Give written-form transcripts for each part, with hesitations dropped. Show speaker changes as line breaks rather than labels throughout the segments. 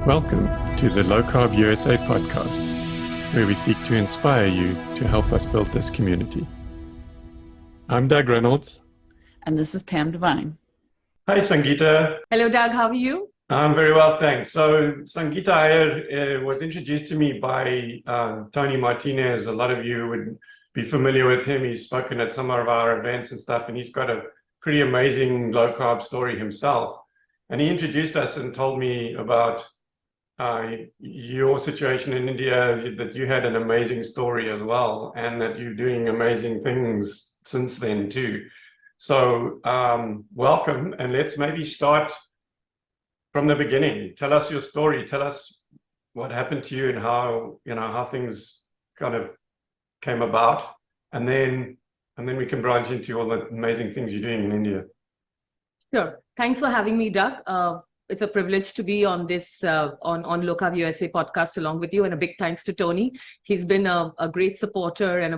Welcome to the Low-Carb USA podcast, where we seek to inspire you to help us build this community. I'm Doug Reynolds.
And this is Pam Devine.
Hi, Sangeetha.
Hello, Doug. How are you?
I'm very well, thanks. So Sangeetha was introduced to me by Tony Martinez. A lot of you would be familiar with him. He's spoken at some of our events and stuff, and he's got a pretty amazing low-carb story himself. And he introduced us and told me about your situation in India, that you had an amazing story as well, and that you're doing amazing things since then too. So welcome, and let's maybe start from the beginning. Tell us your story. Tell us what happened to you and how things kind of came about, and then we can branch into all the amazing things you're doing in India.
Sure. Thanks for having me, Doug. It's a privilege to be on this on LowCarbUSA podcast along with you, and a big thanks to Tony. He's been a great supporter and a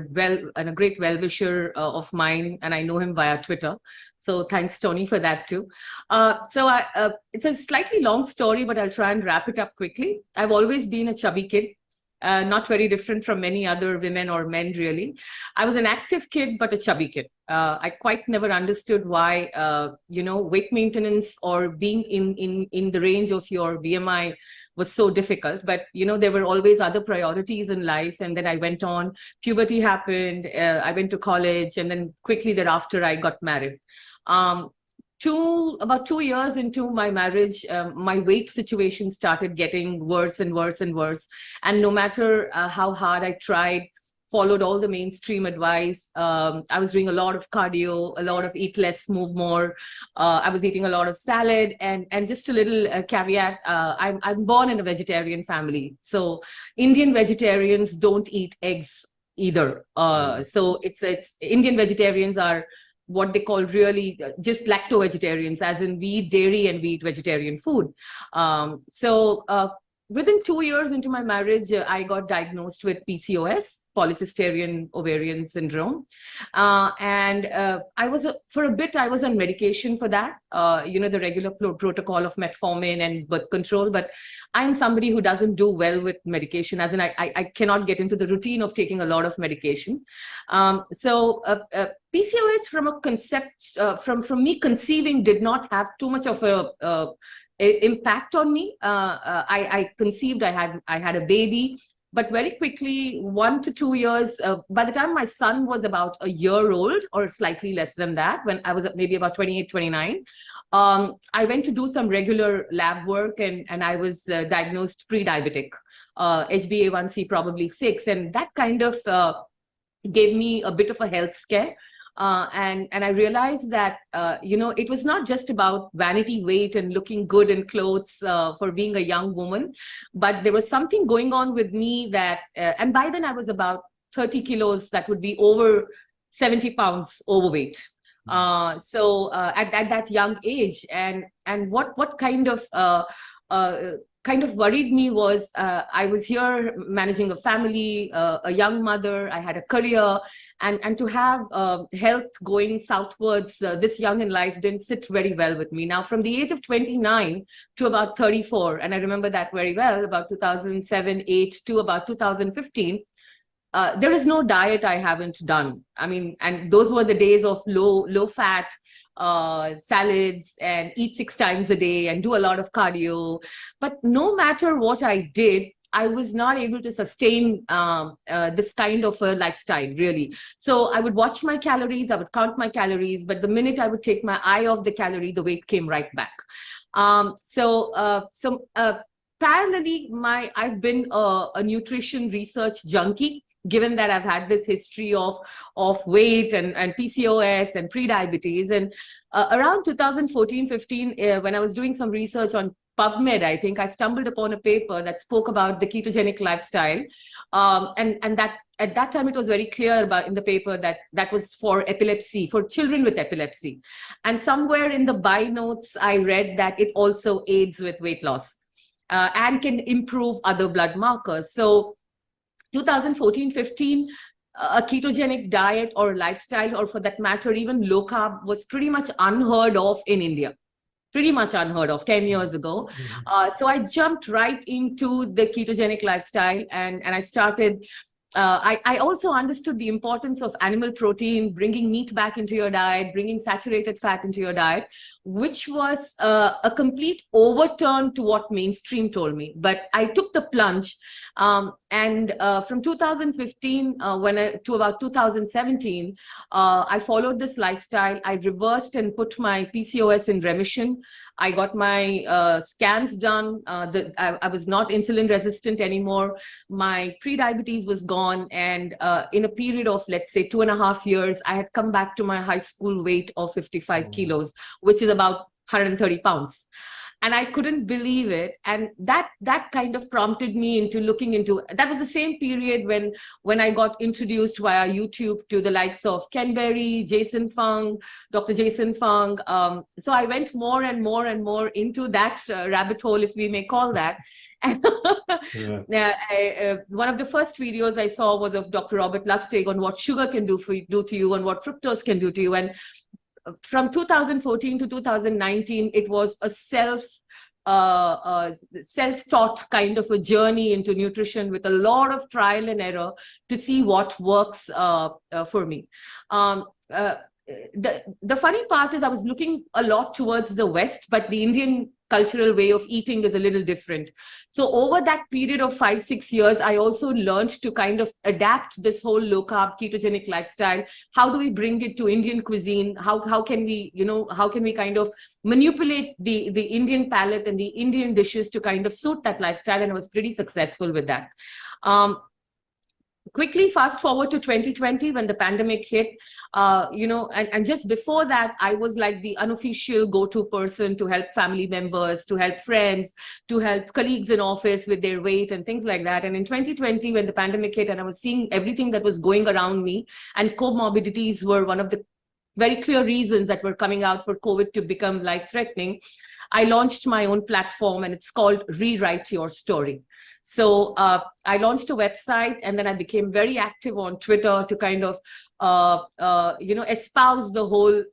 great well-wisher of mine, and I know him via Twitter. So thanks, Tony, for that too. It's a slightly long story, but I'll try and wrap it up quickly. I've always been a chubby kid. Not very different from many other women or men, really. I was an active kid, but a chubby kid. I quite never understood why, weight maintenance or being in the range of your BMI was so difficult. But, there were always other priorities in life. And then I went on, puberty happened, I went to college, and then quickly thereafter, I got married. About 2 years into my marriage, my weight situation started getting worse and worse and worse. And no matter how hard I tried, followed all the mainstream advice, I was doing a lot of cardio, a lot of eat less, move more. I was eating a lot of salad, and just a little caveat, I'm born in a vegetarian family. So Indian vegetarians don't eat eggs either. So it's Indian vegetarians are what they call really just lacto-vegetarians, as in we eat dairy and we eat vegetarian food. Within 2 years into my marriage, I got diagnosed with PCOS, polycystic ovarian syndrome. For a bit, I was on medication for that, the regular protocol of metformin and birth control. But I'm somebody who doesn't do well with medication, as in I cannot get into the routine of taking a lot of medication. PCOS from a concept, from me conceiving, did not have too much of a impact on me. I conceived, I had a baby, but very quickly, 1 to 2 years, by the time my son was about a year old or slightly less than that, when I was maybe about 28, 29, I went to do some regular lab work, and I was diagnosed pre-diabetic, HbA1c probably 6, and that kind of gave me a bit of a health scare. And I realized that, it was not just about vanity, weight, and looking good in clothes for being a young woman, but there was something going on with me that, and by then I was about 30 kilos, that would be over 70 pounds overweight. At that young age, and what kind of worried me was I was here managing a family, a young mother, I had a career, and to have health going southwards this young in life didn't sit very well with me. Now, from the age of 29 to about 34, and I remember that very well, about 2007, 8 to about 2015, there is no diet I haven't done. I mean, and those were the days of low fat, salads, and eat 6 times a day and do a lot of cardio. But no matter what I did, I was not able to sustain this kind of a lifestyle, really. So I would watch my calories, I would count my calories, but the minute I would take my eye off the calorie, the weight came right back. Parallelly, I've been a nutrition research junkie, given that I've had this history of weight and PCOS and pre-diabetes. And around 2014-15, when I was doing some research on PubMed, I think I stumbled upon a paper that spoke about the ketogenic lifestyle. And that at that time, it was very clear in the paper that was for epilepsy, for children with epilepsy. And somewhere in the by notes, I read that it also aids with weight loss and can improve other blood markers. So 2014-15, a ketogenic diet or lifestyle, or for that matter, even low carb, was pretty much unheard of in India. pretty much unheard of 10 years ago. So I jumped right into the ketogenic lifestyle, and I started. I also understood the importance of animal protein, bringing meat back into your diet, bringing saturated fat into your diet, which was a complete overturn to what mainstream told me. But I took the plunge, and from 2015 to about 2017, I followed this lifestyle. I reversed and put my PCOS in remission. I got my scans done. I was not insulin resistant anymore. My pre-diabetes was gone. And in a period of, let's say, 2.5 years, I had come back to my high school weight of 55 kilos, which is about 130 pounds. And I couldn't believe it. And that kind of prompted me into looking into, that was the same period when I got introduced via YouTube to the likes of Ken Berry, Jason Fung, Dr. Jason Fung. So I went more and more and more into that rabbit hole, if we may call that. And one of the first videos I saw was of Dr. Robert Lustig on what sugar can do to you and what fructose can do to you. And from 2014 to 2019, it was a self-taught kind of a journey into nutrition with a lot of trial and error to see what works for me. The funny part is I was looking a lot towards the West, but the Indian cultural way of eating is a little different. So over that period of 5-6 years, I also learned to kind of adapt this whole low-carb ketogenic lifestyle. How do we bring it to Indian cuisine? How can we, how can we kind of manipulate the Indian palate and the Indian dishes to kind of suit that lifestyle? And I was pretty successful with that. Quickly fast forward to 2020 when the pandemic hit, and just before that, I was like the unofficial go-to person to help family members, to help friends, to help colleagues in office with their weight and things like that. And in 2020, when the pandemic hit and I was seeing everything that was going around me, and comorbidities were one of the very clear reasons that were coming out for COVID to become life-threatening, I launched my own platform, and it's called Rewrite Your Story. So I launched a website, and then I became very active on Twitter to kind of, espouse the whole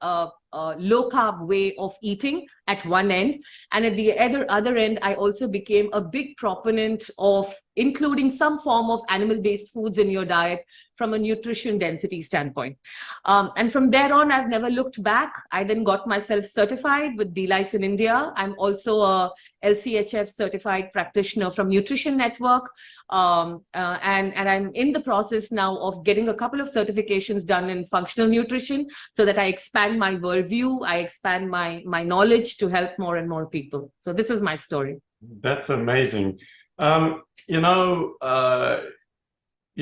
low-carb way of eating at one end. And at the other end, I also became a big proponent of including some form of animal-based foods in your diet from a nutrition density standpoint. And from there on, I've never looked back. I then got myself certified with D-Life in India. I'm also a LCHF certified practitioner from Nutrition Network. And I'm in the process now of getting a couple of certifications done in functional nutrition so that I expand my worldview, I expand my knowledge to help more and more people. So this is my story.
That's amazing. You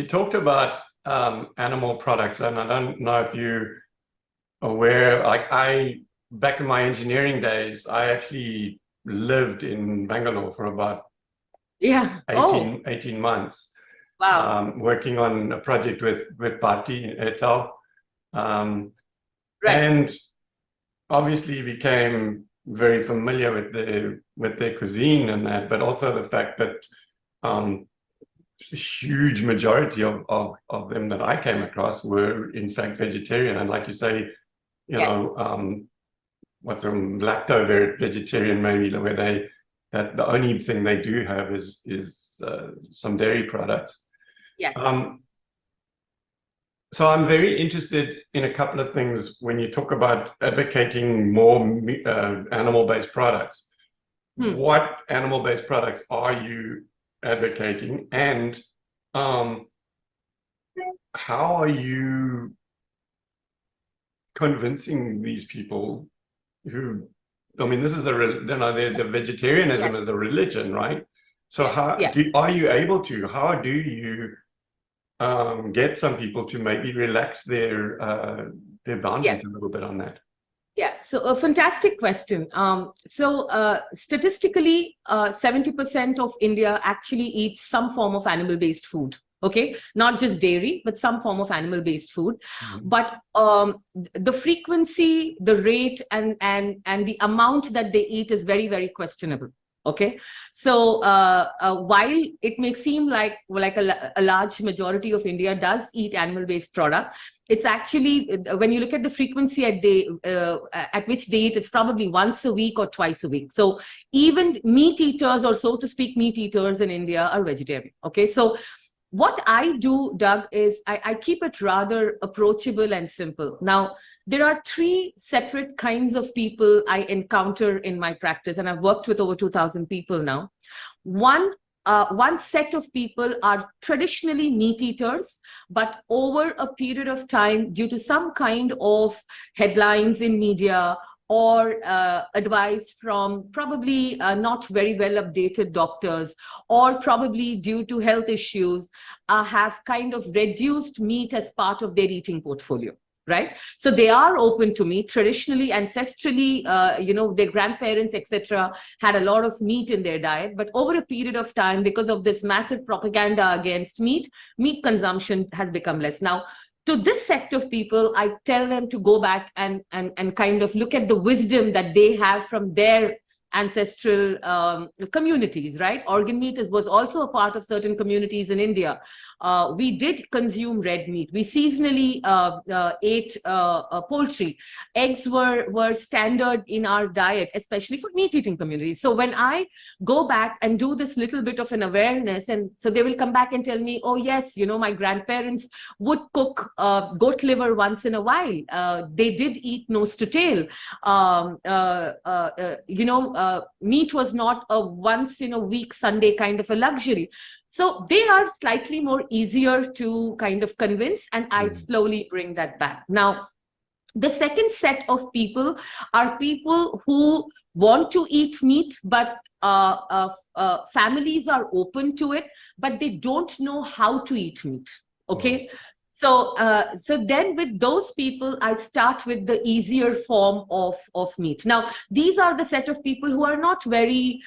talked about animal products, and I don't know if you're aware, back in my engineering days, I actually lived in Bangalore for about 18 months.
Wow.
Working on a project with Bharti Airtel.
Right.
And obviously became very familiar with their cuisine and that, but also the fact that a huge majority of them that I came across were in fact vegetarian. And like you say, what's a lacto-vegetarian, maybe, where that the only thing they do have is some dairy products.
Yes.
So I'm very interested in a couple of things when you talk about advocating more animal-based products. What animal-based products are you advocating, and how are you convincing these people who, I mean, this is the vegetarianism is a religion, right? So how are you able to, how do you get some people to maybe relax their boundaries a little bit on that?
Yeah, so a fantastic question. Statistically, 70% of India actually eats some form of animal-based food. Okay, not just dairy, but some form of animal-based food. But the frequency, the rate, and the amount that they eat is very, very questionable. Okay, so while it may seem like a large majority of India does eat animal-based product, it's actually, when you look at the frequency at which they eat, it's probably once a week or twice a week. So even meat eaters, or so to speak, meat eaters in India are vegetarian. Okay, so what I do, Doug, is I keep it rather approachable and simple. Now, there are three separate kinds of people I encounter in my practice, and I've worked with over 2,000 people now. One set of people are traditionally meat eaters, but over a period of time, due to some kind of headlines in media or advice from probably not very well updated doctors, or probably due to health issues, have kind of reduced meat as part of their eating portfolio. Right, so they are open to meat. Traditionally, ancestrally, their grandparents, etc., had a lot of meat in their diet. But over a period of time, because of this massive propaganda against meat consumption has become less. Now, to this sect of people, I tell them to go back and kind of look at the wisdom that they have from their ancestral communities, right? Organ meat was also a part of certain communities in India. We did consume red meat. We seasonally ate poultry. Eggs were standard in our diet, especially for meat-eating communities. So when I go back and do this little bit of an awareness, and so they will come back and tell me, oh yes, my grandparents would cook goat liver once in a while. They did eat nose to tail. Meat was not a once in a week Sunday kind of a luxury. So they are slightly more easier to kind of convince, and I slowly bring that back. Now, the second set of people are people who want to eat meat, but families are open to it, but they don't know how to eat meat. Okay. So then with those people, I start with the easier form of meat. Now, these are the set of people who are not very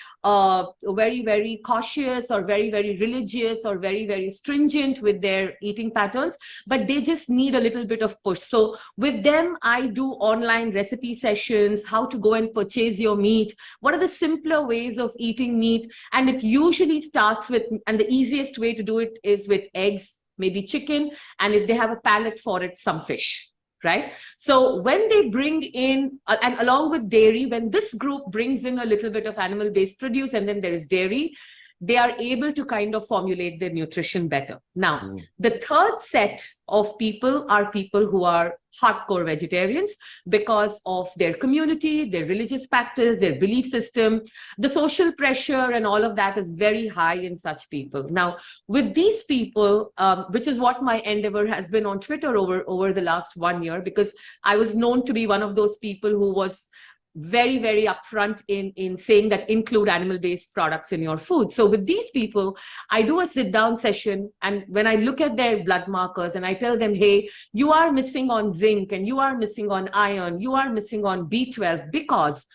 cautious, or very religious, or very stringent with their eating patterns, but they just need a little bit of push. So with them, I do online recipe sessions, how to go and purchase your meat, what are the simpler ways of eating meat. And it usually starts with, and the easiest way to do it is with eggs, maybe chicken, and if they have a palate for it, some fish, right? So when they bring in, and along with dairy, when this group brings in a little bit of animal-based produce, and then there is dairy, they are able to kind of formulate their nutrition better. Now, the third set of people are people who are hardcore vegetarians because of their community, their religious practice, their belief system. The social pressure and all of that is very high in such people. Now, with these people, which is what my endeavor has been on Twitter over the last 1 year, because I was known to be one of those people who was very upfront in saying that include animal-based products in your food. So with these people, I do a sit-down session, and when I look at their blood markers and I tell them, hey, you are missing on zinc, and you are missing on iron, you are missing on B12, because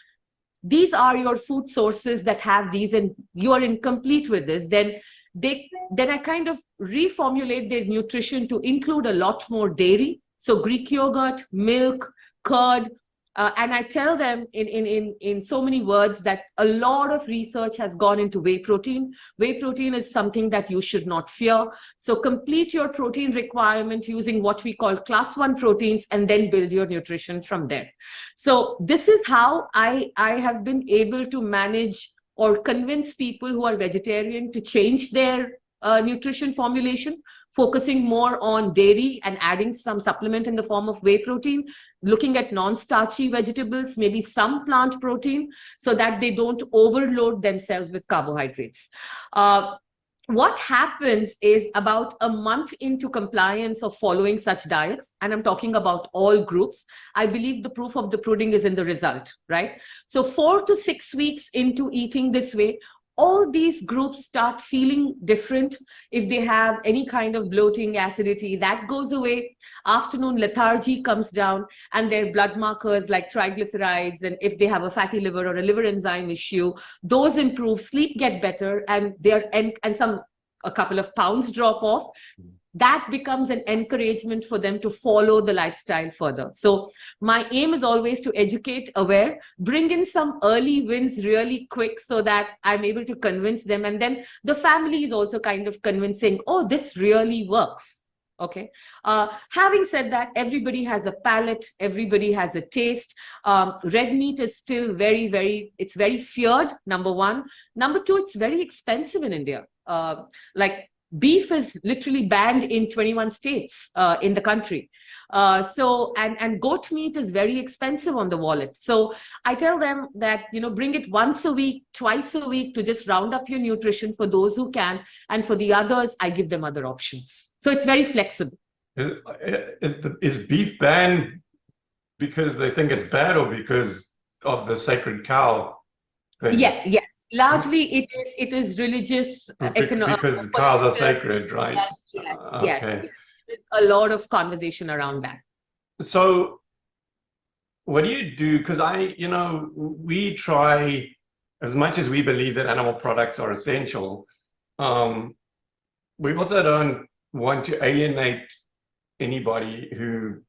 these are your food sources that have these, and you are incomplete with this, then I kind of reformulate their nutrition to include a lot more dairy. So Greek yogurt, milk, curd, and I tell them in so many words that a lot of research has gone into whey protein. Whey protein is something that you should not fear. So complete your protein requirement using what we call class 1 proteins, and then build your nutrition from there. So this is how I have been able to manage or convince people who are vegetarian to change their nutrition formulation, focusing more on dairy and adding some supplement in the form of whey protein, looking at non-starchy vegetables, maybe some plant protein, so that they don't overload themselves with carbohydrates. What happens is, about a month into compliance of following such diets, and I'm talking about all groups, I believe the proof of the pudding is in the result, right? So 4 to 6 weeks into eating this way, all these groups start feeling different. If they have any kind of bloating, acidity, that goes away. Afternoon lethargy comes down, and their blood markers like triglycerides, and if they have a fatty liver or a liver enzyme issue, those improve, sleep get better, and a couple of pounds drop off. that becomes an encouragement for them to follow the lifestyle further. So my aim is always to educate, aware, bring in some early wins really quick so that I'm able to convince them. And then the family is also kind of convincing, oh, this really works. Okay. Having said that, everybody has a palate, everybody has a taste. Red meat is still it's very feared, number one. Number two, it's very expensive in India. Like beef is literally banned in 21 states in the country. And goat meat is very expensive on the wallet. So I tell them that, bring it once a week, twice a week to just round up your nutrition for those who can. And for the others, I give them other options. So it's very flexible.
Is beef banned because they think it's bad or because of the sacred cow thing?
Yeah, yes. Largely it is religious, economic.
Because cows are sacred, right?
Yes.
Okay.
There's a lot of conversation around that.
So what do you do? Because we try, as much as we believe that animal products are essential, we also don't want to alienate anybody who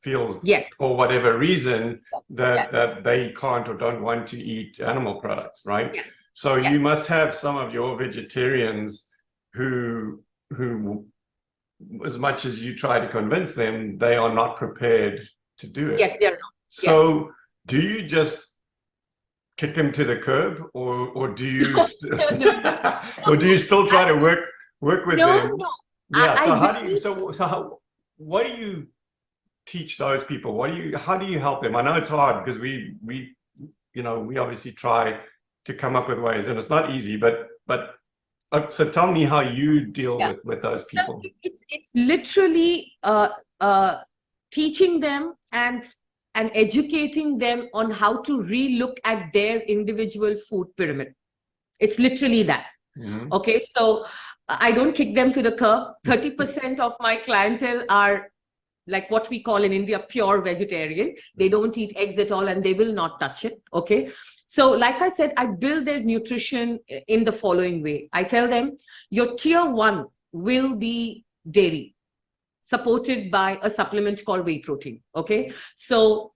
feels, for whatever reason, that they can't or don't want to eat animal products, right?
Yes.
So you must have some of your vegetarians who, as much as you try to convince them, they are not prepared to do it.
Yes, they're not.
So do you just kick them to the curb, or do you or do you still try to work with them?
No.
Yeah. What do you teach those people? How do you help them? I know it's hard because we obviously try to come up with ways, and it's not easy, but so tell me how you deal with those people.
It's literally teaching them and educating them on how to relook at their individual food pyramid. It's literally that. Mm-hmm. Okay, so I don't kick them to the curb. 30% of my clientele are like what we call in India pure vegetarian. They don't eat eggs at all and they will not touch it. Okay. So like I said, I build their nutrition in the following way. I tell them your tier 1 will be dairy, supported by a supplement called whey protein. Okay. So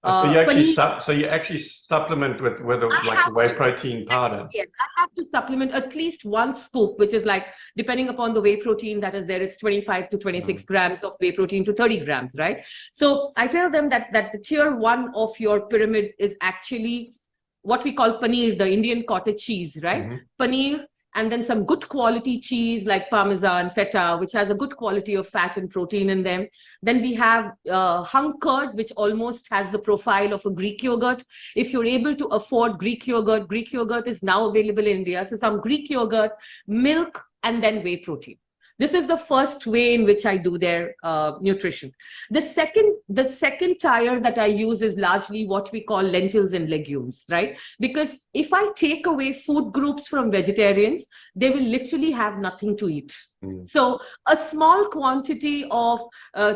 you actually supplement with like whey protein powder.
Yes, I have to supplement at least 1 scoop, which is like, depending upon the whey protein that is there, it's 25 to 26 grams of whey protein to 30 grams, right? So I tell them that the tier 1 of your pyramid is actually what we call paneer, the Indian cottage cheese, right? Mm-hmm. Paneer, and then some good quality cheese like Parmesan, feta, which has a good quality of fat and protein in them. Then we have hung curd, which almost has the profile of a Greek yogurt. If you're able to afford Greek yogurt is now available in India. So some Greek yogurt, milk, and then whey protein. This is the first way in which I do their nutrition. The second tier that I use is largely what we call lentils and legumes, right? Because if I take away food groups from vegetarians, they will literally have nothing to eat. Mm. So a small quantity of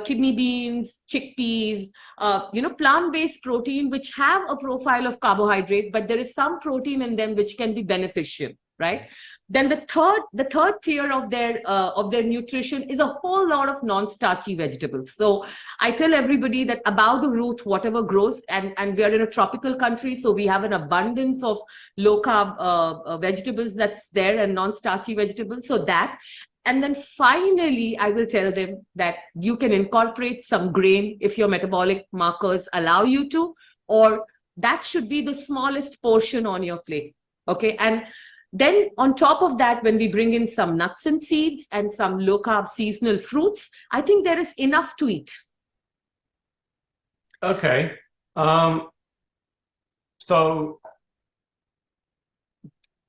kidney beans, chickpeas, plant-based protein, which have a profile of carbohydrate, but there is some protein in them which can be beneficial. Right. Then the third tier of their nutrition is a whole lot of non-starchy vegetables. So I tell everybody that above the root, whatever grows, and we are in a tropical country, so we have an abundance of low-carb vegetables that's there and non-starchy vegetables. So that. And then finally, I will tell them that you can incorporate some grain if your metabolic markers allow you to, or that should be the smallest portion on your plate. Okay. And then on top of that, when we bring in some nuts and seeds and some low-carb seasonal fruits, I think there is enough to eat.
Okay. So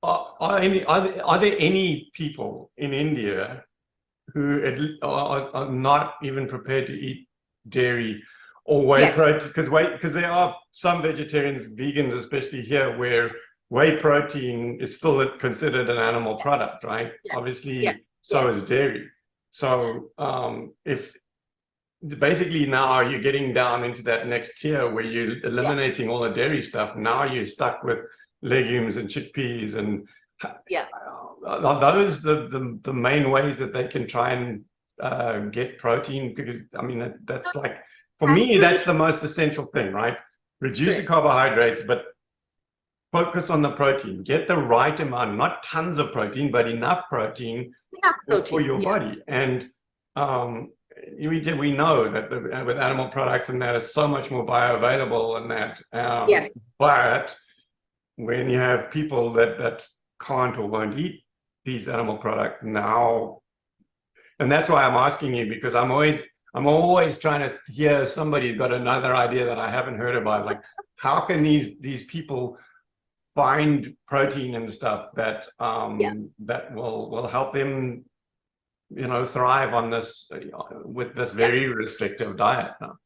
are there any people in India who are not even prepared to eat dairy or whey protein? Because there are some vegetarians, vegans, especially here, where whey protein is still considered an animal product, right? Yes. Obviously, so is dairy. So if basically now you're getting down into that next tier where you're eliminating all the dairy stuff, now you're stuck with legumes and chickpeas, and are those the main ways that they can try and get protein? Because I mean, that's like, for me, that's the most essential thing, right? Reduce the carbohydrates, but focus on the protein. Get the right amount, not tons of protein, but enough protein for your body. And we know that with animal products and that is so much more bioavailable and that. But when you have people that can't or won't eat these animal products now, and that's why I'm asking you, because I'm always trying to hear somebody's got another idea that I haven't heard about. Like, how can these people find protein and stuff that that will help them, thrive on this with this very restrictive diet now.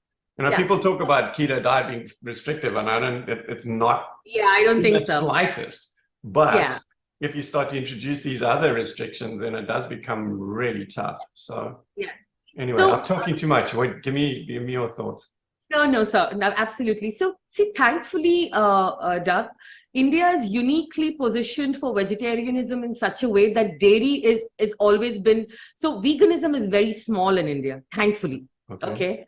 People talk about keto diet being restrictive, and it's not.
I don't think
the
so.
Slightest. But if you start to introduce these other restrictions, then it does become really tough. So anyway, I'm talking too much. Wait, give me your thoughts.
No, sir. No, absolutely. So, see, thankfully, Doug, India is uniquely positioned for vegetarianism in such a way that dairy is always been. So, veganism is very small in India, thankfully. Okay.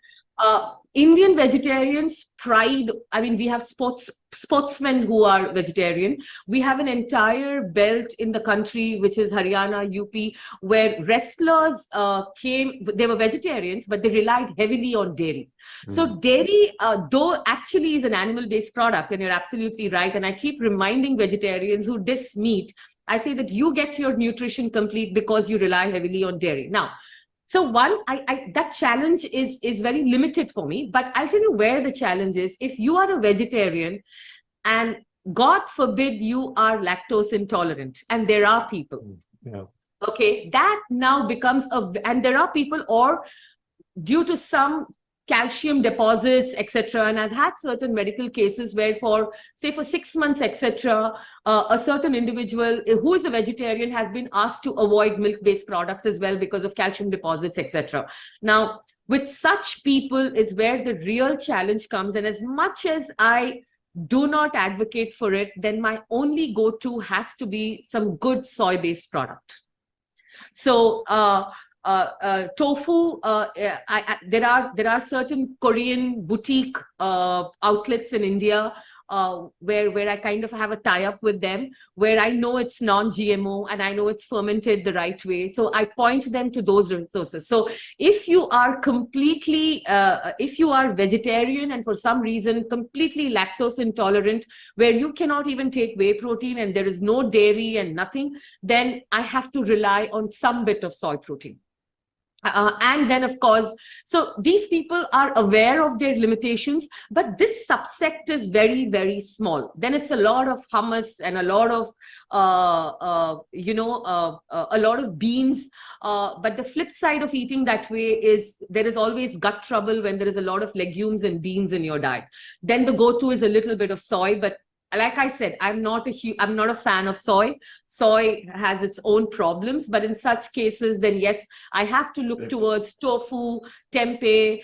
Indian vegetarians pride. I mean, we have sportsmen who are vegetarian. We have an entire belt in the country, which is Haryana, UP, where wrestlers came. They were vegetarians, but they relied heavily on dairy. So dairy, though actually is an animal-based product, and you're absolutely right. And I keep reminding vegetarians who diss meat, I say that you get your nutrition complete because you rely heavily on dairy. Now, so that challenge is very limited for me, but I'll tell you where the challenge is. If you are a vegetarian and God forbid you are lactose intolerant, and there are people, okay, that now becomes and there are people, or due to some calcium deposits, etc. And I've had certain medical cases where for 6 months, etc., a certain individual who is a vegetarian has been asked to avoid milk-based products as well because of calcium deposits, etc. Now, with such people is where the real challenge comes. And as much as I do not advocate for it, then my only go-to has to be some good soy-based product. So, tofu, there are certain Korean boutique outlets in India where I kind of have a tie-up with them, where I know it's non-GMO and I know it's fermented the right way. So I point them to those resources. So if you are completely, if you are vegetarian and for some reason completely lactose intolerant, where you cannot even take whey protein and there is no dairy and nothing, then I have to rely on some bit of soy protein. And then, of course, so these people are aware of their limitations, but this subsect is very, very small. Then it's a lot of hummus and a lot of, a lot of beans. But the flip side of eating that way is there is always gut trouble when there is a lot of legumes and beans in your diet. Then the go-to is a little bit of soy, but like I said, I'm not a fan of soy. Soy has its own problems, but in such cases, then yes, I have to look towards tofu, tempeh,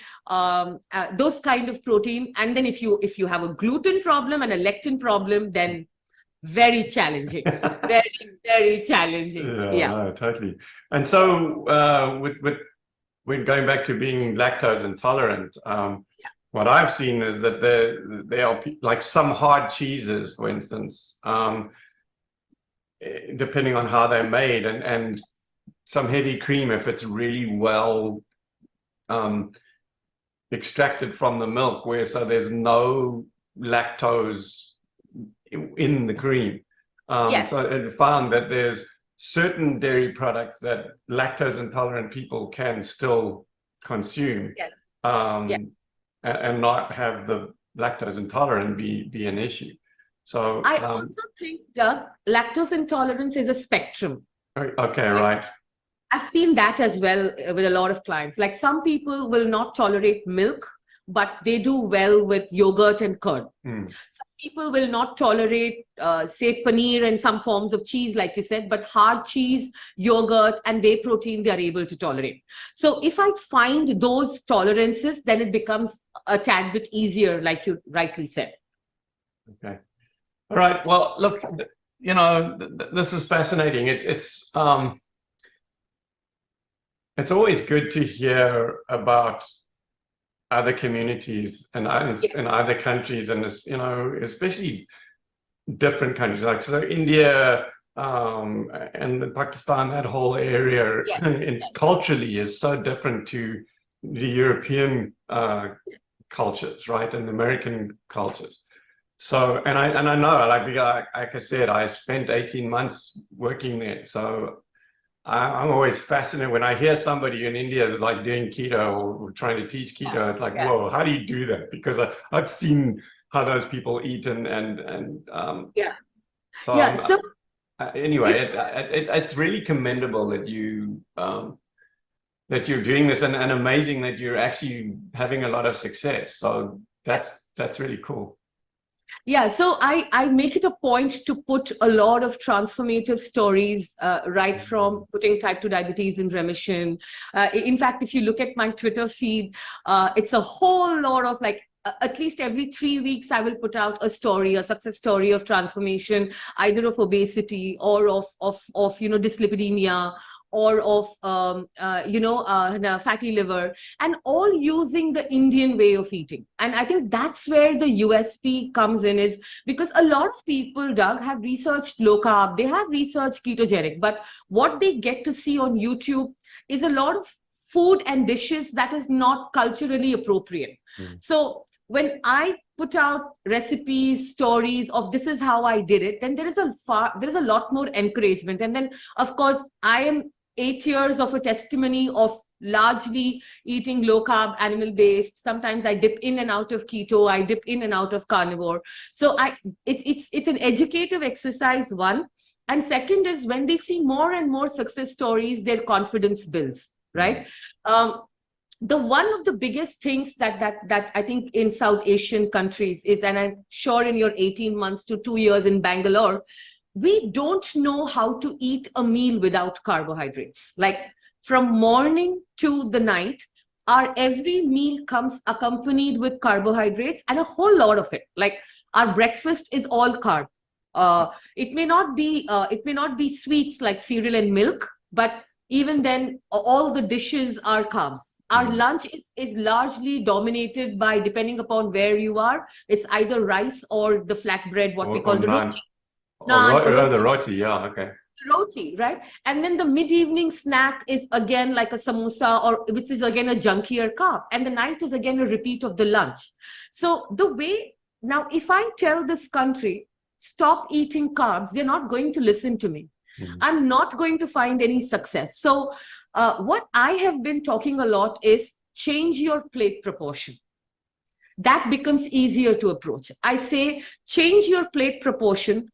those kind of protein. And then if you have a gluten problem and a lectin problem, then very challenging, very, very challenging. Yeah,
no, totally. And so when going back to being lactose intolerant, what I've seen is that there are like some hard cheeses, for instance, depending on how they're made, and some heavy cream, if it's really well extracted from the milk, so there's no lactose in the cream. So I found that there's certain dairy products that lactose intolerant people can still consume. And not have the lactose intolerant be an issue. So
I also think, Doug, lactose intolerance is a spectrum.
Okay, right.
I've seen that as well with a lot of clients. Like some people will not tolerate milk, but they do well with yogurt and curd. Some people will not tolerate, say, paneer and some forms of cheese, like you said, but hard cheese, yogurt, and whey protein, they are able to tolerate. So if I find those tolerances, then it becomes a tad bit easier, like you rightly said.
Okay. All right. Well, look, this is fascinating. it's always good to hear about other communities and in other countries, and especially different countries, like so India and Pakistan, that whole area, and culturally is so different to the European cultures, right, and American cultures. So, and I know, like I said, I spent 18 months working there, so I'm always fascinated when I hear somebody in India is like doing keto or trying to teach keto. It's like, whoa, how do you do that? Because I've seen how those people eat so anyway, it's really commendable that you're doing this, and amazing that you're actually having a lot of success. So that's really cool.
Yeah, so I make it a point to put a lot of transformative stories, right from putting type 2 diabetes in remission. In fact, if you look at my Twitter feed, it's a whole lot of like, at least every 3 weeks, I will put out a story, a success story of transformation, either of obesity or of dyslipidemia, or of fatty liver, and all using the Indian way of eating. And I think that's where the USP comes in, is because a lot of people, Doug, have researched low carb, they have researched ketogenic, but what they get to see on YouTube is a lot of food and dishes that is not culturally appropriate. So when I put out recipes, stories of this is how I did it, then there is a lot more encouragement. And then, of course, I am 8 years of a testimony of largely eating low carb, animal based. Sometimes I dip in and out of keto, I dip in and out of carnivore. So it's an educative exercise, one. And second is, when they see more and more success stories, their confidence builds, right? One of the biggest things that I think in South Asian countries is, and I'm sure in your 18 months to 2 years in Bangalore, we don't know how to eat a meal without carbohydrates. Like from morning to the night, our every meal comes accompanied with carbohydrates, and a whole lot of it. Like our breakfast is all carb. It may not be sweets like cereal and milk, but even then, all the dishes are carbs. Our lunch is largely dominated by, depending upon where you are, it's either rice or the flatbread, what we call the roti.
The roti, yeah, okay.
Roti, right? And then the mid-evening snack is again like a samosa, or which is again a junkier carb. And the night is again a repeat of the lunch. So now, if I tell this country, stop eating carbs, they're not going to listen to me. I'm not going to find any success. So what I have been talking a lot is change your plate proportion. That becomes easier to approach. I say, change your plate proportion.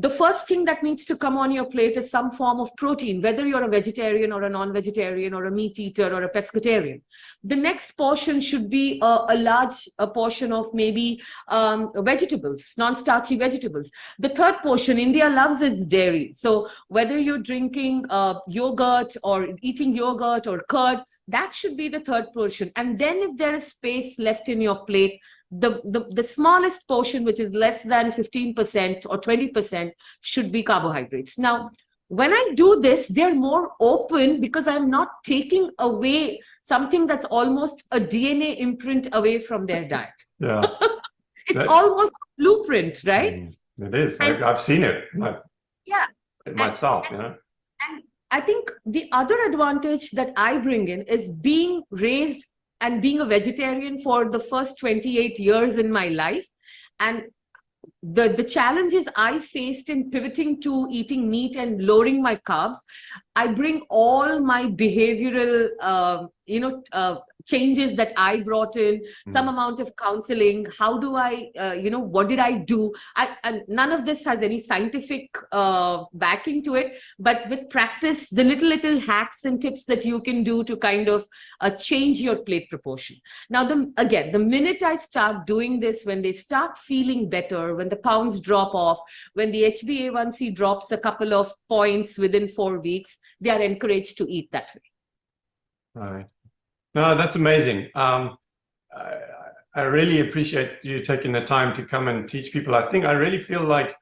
The first thing that needs to come on your plate is some form of protein, whether you're a vegetarian or a non-vegetarian or a meat eater or a pescatarian. The next portion should be a large portion of maybe vegetables, non-starchy vegetables. The third portion, India loves its dairy. So whether you're drinking yogurt or eating yogurt or curd, that should be the third portion. And then if there is space left in your plate, the smallest portion, which is less than 15% or 20%, should be carbohydrates. Now, when I do this, they're more open because I'm not taking away something that's almost a DNA imprint away from their diet.
Yeah.
It's almost a blueprint, right?
It is. I've seen it myself,
And I think the other advantage that I bring in is being raised and being a vegetarian for the first 28 years in my life. And the challenges I faced in pivoting to eating meat and lowering my carbs, I bring all my behavioral, changes that I brought in, some amount of counseling. How do I, what did I do? And none of this has any scientific backing to it, but with practice, the little hacks and tips that you can do to kind of change your plate proportion. Now, the minute I start doing this, when they start feeling better, when the pounds drop off, when the HbA1c drops a couple of points within 4 weeks, they are encouraged to eat that way.
All right. No, that's amazing. I really appreciate you taking the time to come and teach people. I really feel like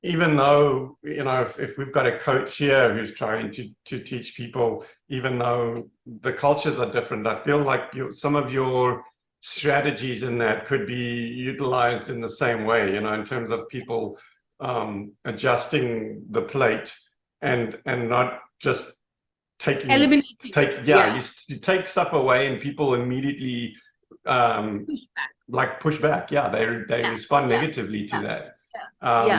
even though, if we've got a coach here who's trying to teach people, even though the cultures are different, I feel like some of your strategies in that could be utilized in the same way, in terms of people adjusting the plate and not just
Eliminating.
you take stuff away and people immediately push back. Yeah, they respond negatively to that.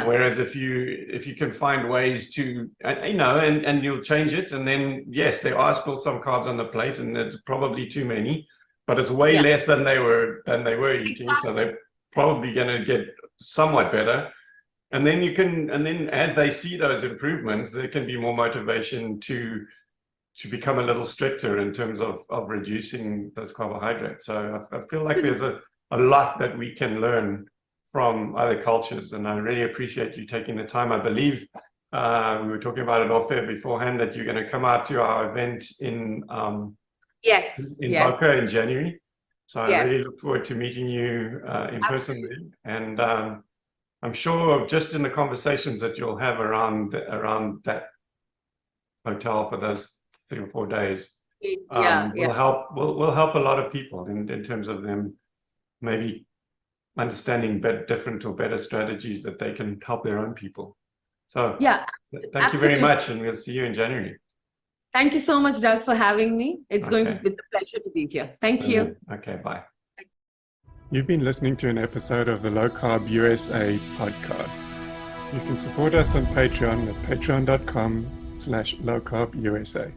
Whereas if you can find ways to, and you'll change it, and then yes, there are still some carbs on the plate, and it's probably too many, but it's way less than they were eating. Exactly. So they're probably going to get somewhat better. And then as they see those improvements, there can be more motivation to become a little stricter in terms of reducing those carbohydrates. So I feel like there's a lot that we can learn from other cultures, and I really appreciate you taking the time. I believe we were talking about it off air beforehand that you're going to come out to our event in Boca in January. So I really look forward to meeting you in person there. And I'm sure just in the conversations that you'll have around that hotel for those 3 or 4 days, will help a lot of people in terms of them maybe understanding different or better strategies that they can help their own people. So thank you very much, and we'll see you in January.
Thank you so much, Doug, for having me. It's a pleasure to be here. Thank you.
Okay, bye. You've been listening to an episode of the Low Carb USA podcast. You can support us on Patreon at patreon.com/lowcarbusa.